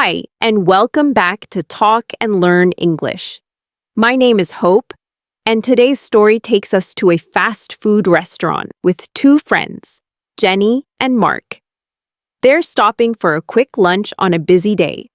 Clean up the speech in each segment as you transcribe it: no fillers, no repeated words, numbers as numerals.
Hi, and welcome back to Talk and Learn English. My name is Hope, and today's story takes us to a fast food restaurant with two friends, Jenny and Mark. They're stopping for a quick lunch on a busy day.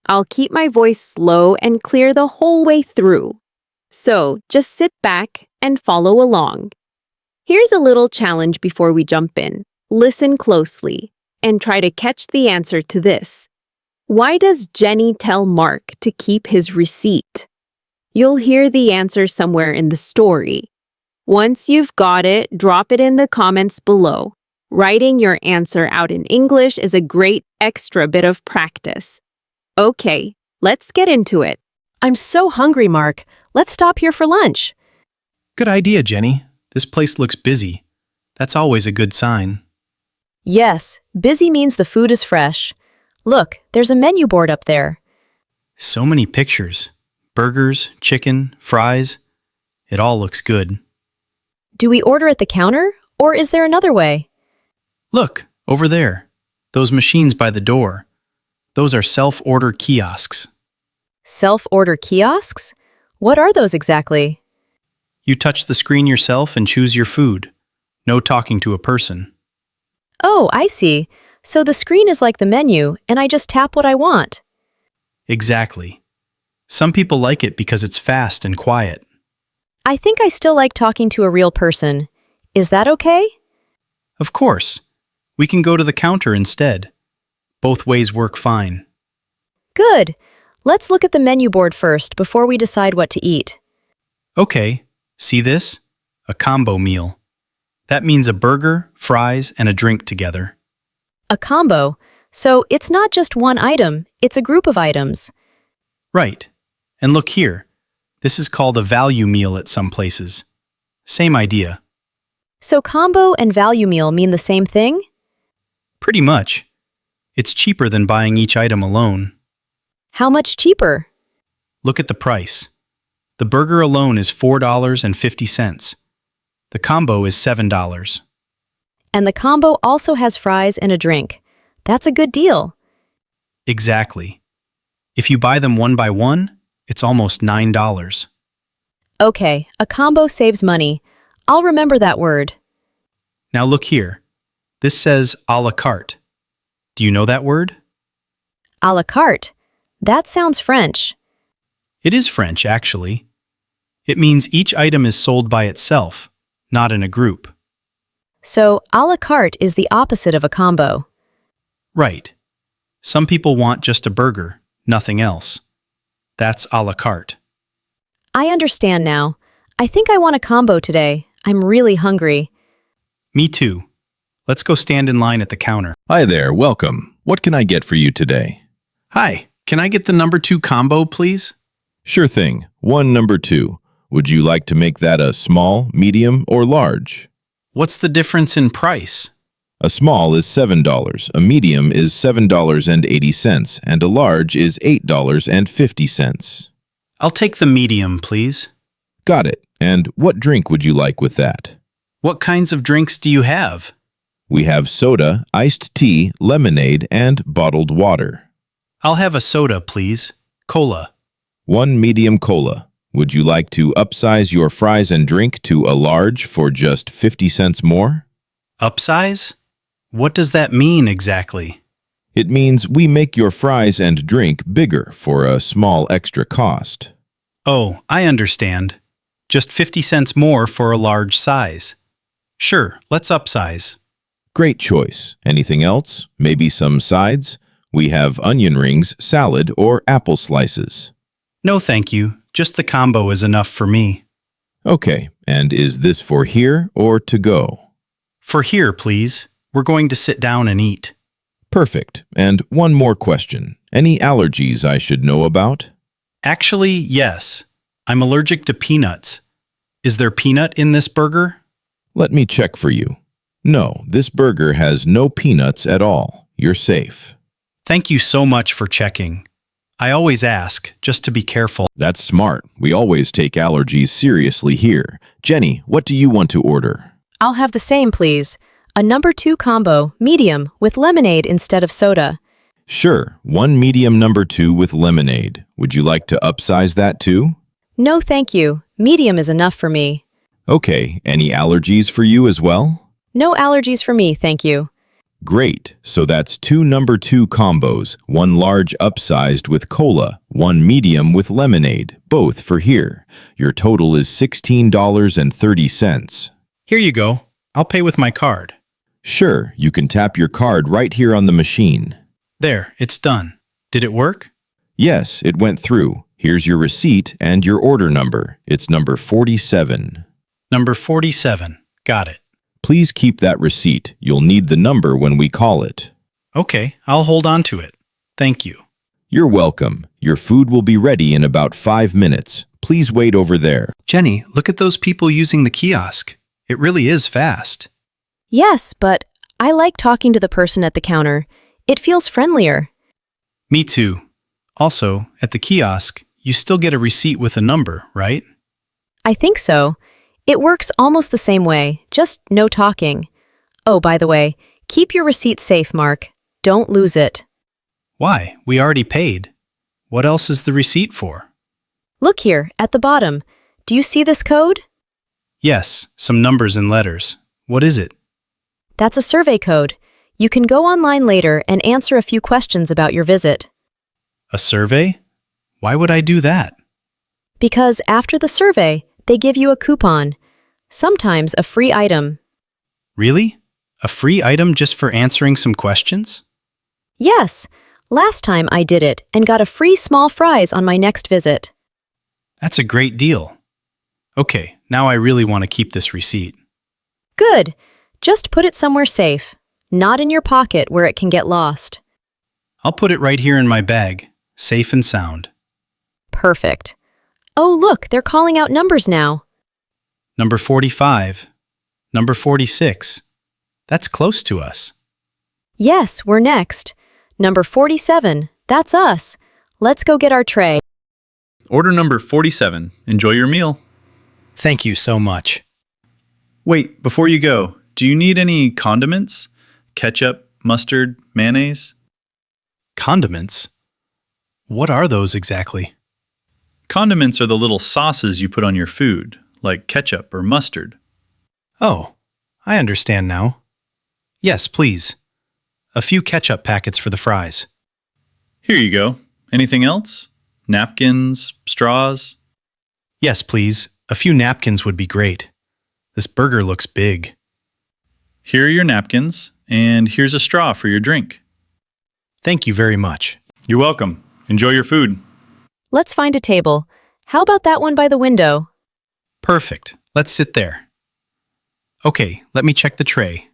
I'll keep my voice slow and clear the whole way through. So just sit back and follow along. Here's a little challenge before we jump in. Listen closely and try to catch the answer to this. Why does Jenny tell Mark to keep his receipt? You'll hear the answer somewhere in the story. Once you've got it, drop it in the comments below. Writing your answer out in English is a great extra bit of practice. Okay, let's get into it. I'm so hungry, Mark. Let's stop here for lunch. Good idea, Jenny. This place looks busy. That's always a good sign. Yes, busy means the food is fresh. Look, there's a menu board up there. So many pictures. Burgers, chicken, fries. It all looks good. Do we order at the counter, or is there another way? Look, over there. Those machines by the door. Those are self-order kiosks. Self-order kiosks? What are those exactly? You touch the screen yourself and choose your food. No talking to a person. Oh, I see. So the screen is like the menu, and I just tap what I want. Exactly. Some people like it because it's fast and quiet. I think I still like talking to a real person. Is that okay? Of course. We can go to the counter instead. Both ways work fine. Good. Let's look at the menu board first before we decide what to eat. Okay, see this? A combo meal. That means a burger, fries, and a drink together. A combo. So it's not just one item, it's a group of items. Right. And look here. This is called a value meal at some places. Same idea. So combo and value meal mean the same thing? Pretty much. It's cheaper than buying each item alone. How much cheaper? Look at the price. The burger alone is $4.50. The combo is $7. And the combo also has fries and a drink. That's a good deal. Exactly. If you buy them one by one, it's almost $9. Okay, a combo saves money. I'll remember that word. Now look here. This says à la carte. Do you know that word? À la carte. That sounds French. It is French, actually. It means each item is sold by itself, not in a group. So, à la carte is the opposite of a combo. Right. Some people want just a burger, nothing else. That's à la carte. I understand now. I think I want a combo today. I'm really hungry. Me too. Let's go stand in line at the counter. Hi there, welcome. What can I get for you today? Hi, can I get the number 2 combo, please? Sure thing. One number 2. Would you like to make that a small, medium, or large? What's the difference in price? A small is $7, a medium is $7.80, and a large is $8.50. I'll take the medium, please. Got it. And what drink would you like with that? What kinds of drinks do you have? We have soda, iced tea, lemonade, and bottled water. I'll have a soda, please. Cola. One medium cola. Would you like to upsize your fries and drink to a large for just 50 cents more? Upsize? What does that mean exactly? It means we make your fries and drink bigger for a small extra cost. Oh, I understand. Just 50 cents more for a large size. Sure, let's upsize. Great choice. Anything else? Maybe some sides? We have onion rings, salad, or apple slices. No, thank you. Just the combo is enough for me. Okay, and is this for here or to go? For here, please. We're going to sit down and eat. Perfect. And one more question. Any allergies I should know about? Actually, yes. I'm allergic to peanuts. Is there peanut in this burger? Let me check for you. No, this burger has no peanuts at all. You're safe. Thank you so much for checking. I always ask, just to be careful. That's smart. We always take allergies seriously here. Jenny, what do you want to order? I'll have the same, please. A number 2 combo, medium, with lemonade instead of soda. Sure, one medium number 2 with lemonade. Would you like to upsize that too? No, thank you. Medium is enough for me. Okay, any allergies for you as well? No allergies for me, thank you. Great, so that's 2 number 2 combos, one large upsized with cola, one medium with lemonade, both for here. Your total is $16.30. Here you go. I'll pay with my card. Sure, you can tap your card right here on the machine. There, it's done. Did it work? Yes, it went through. Here's your receipt and your order number. It's number 47. Number 47. Got it. Please keep that receipt. You'll need the number when we call it. Okay, I'll hold on to it. Thank you. You're welcome. Your food will be ready in about 5 minutes. Please wait over there. Jenny, look at those people using the kiosk. It really is fast. Yes, but I like talking to the person at the counter. It feels friendlier. Me too. Also, at the kiosk, you still get a receipt with a number, right? I think so. It works almost the same way, just no talking. Oh, by the way, keep your receipt safe, Mark. Don't lose it. Why? We already paid. What else is the receipt for? Look here, at the bottom. Do you see this code? Yes, some numbers and letters. What is it? That's a survey code. You can go online later and answer a few questions about your visit. A survey? Why would I do that? Because after the survey, they give you a coupon, sometimes a free item. Really? A free item just for answering some questions? Yes, last time I did it and got a free small fries on my next visit. That's a great deal. Okay, now I really want to keep this receipt. Good. Just put it somewhere safe, not in your pocket where it can get lost. I'll put it right here in my bag, safe and sound. Perfect. Oh, look, they're calling out numbers now. Number 45. Number 46. That's close to us. Yes, we're next. Number 47. That's us. Let's go get our tray. Order number 47. Enjoy your meal. Thank you so much. Wait, before you go, do you need any condiments? Ketchup, mustard, mayonnaise? Condiments? What are those exactly? Condiments are the little sauces you put on your food, like ketchup or mustard. Oh, I understand now. Yes, please. A few ketchup packets for the fries. Here you go. Anything else? Napkins, straws? Yes, please. A few napkins would be great. This burger looks big. Here are your napkins, and here's a straw for your drink. Thank you very much. You're welcome. Enjoy your food. Let's find a table. How about that one by the window? Perfect. Let's sit there. Okay, let me check the tray.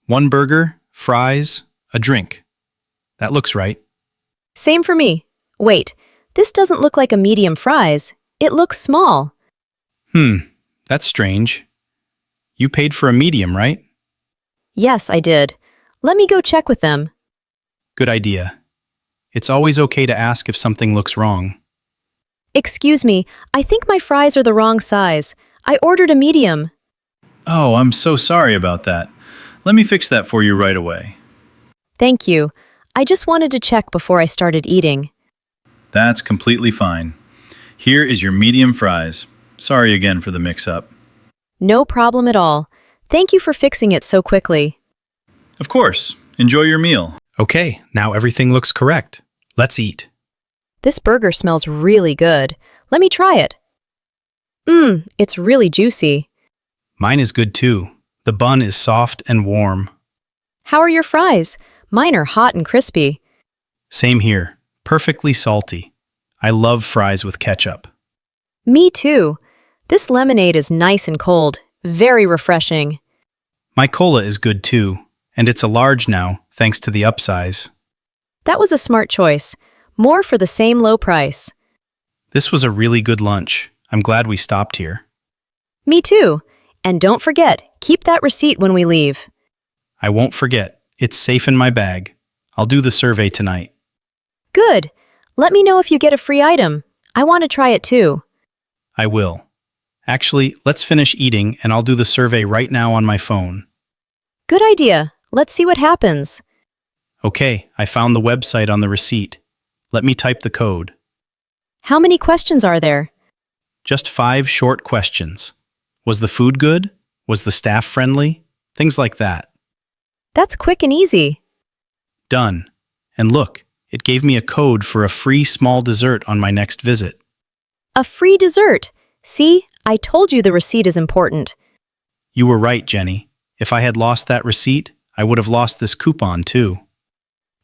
One burger, fries, a drink. That looks right. Same for me. Wait, this doesn't look like a medium fries. It looks small. That's strange. You paid for a medium, right? Yes, I did. Let me go check with them. Good idea. It's always okay to ask if something looks wrong. Excuse me, I think my fries are the wrong size. I ordered a medium. Oh, I'm so sorry about that. Let me fix that for you right away. Thank you. I just wanted to check before I started eating. That's completely fine. Here is your medium fries. Sorry again for the mix-up. No problem at all. Thank you for fixing it so quickly. Of course. Enjoy your meal. Okay, now everything looks correct. Let's eat. This burger smells really good. Let me try it. It's really juicy. Mine is good too. The bun is soft and warm. How are your fries? Mine are hot and crispy. Same here. Perfectly salty. I love fries with ketchup. Me too. This lemonade is nice and cold. Very refreshing. My cola is good too, and it's a large now, thanks to the upsize. That was a smart choice. More for the same low price. This was a really good lunch. I'm glad we stopped here. Me too. And don't forget, keep that receipt when we leave. I won't forget. It's safe in my bag. I'll do the survey tonight. Good. Let me know if you get a free item. I want to try it too. I will. Actually, let's finish eating and I'll do the survey right now on my phone. Good idea. Let's see what happens. Okay, I found the website on the receipt. Let me type the code. How many questions are there? Just 5 short questions. Was the food good? Was the staff friendly? Things like that. That's quick and easy. Done. And look, it gave me a code for a free small dessert on my next visit. A free dessert. See, I told you the receipt is important. You were right, Jenny. If I had lost that receipt, I would have lost this coupon too.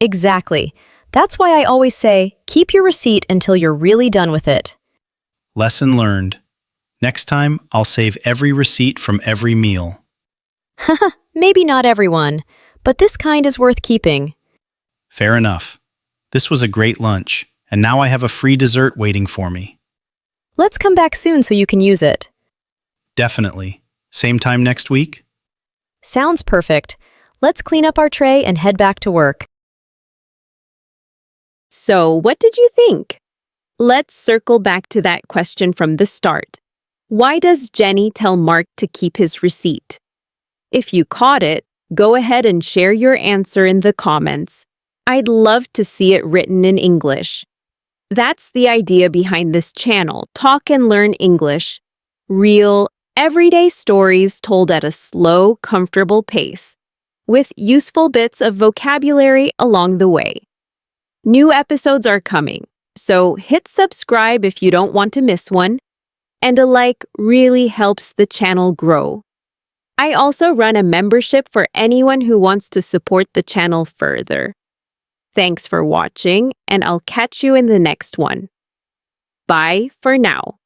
Exactly. That's why I always say, keep your receipt until you're really done with it. Lesson learned. Next time, I'll save every receipt from every meal. Haha, maybe not everyone, but this kind is worth keeping. Fair enough. This was a great lunch, and now I have a free dessert waiting for me. Let's come back soon so you can use it. Definitely. Same time next week? Sounds perfect. Let's clean up our tray and head back to work. So, what did you think? Let's circle back to that question from the start. Why does Jenny tell Mark to keep his receipt? If you caught it, go ahead and share your answer in the comments. I'd love to see it written in English. That's the idea behind this channel, Talk and Learn English. Real, everyday stories told at a slow, comfortable pace, with useful bits of vocabulary along the way. New episodes are coming, so hit subscribe if you don't want to miss one, and a like really helps the channel grow. I also run a membership for anyone who wants to support the channel further. Thanks for watching, and I'll catch you in the next one. Bye for now.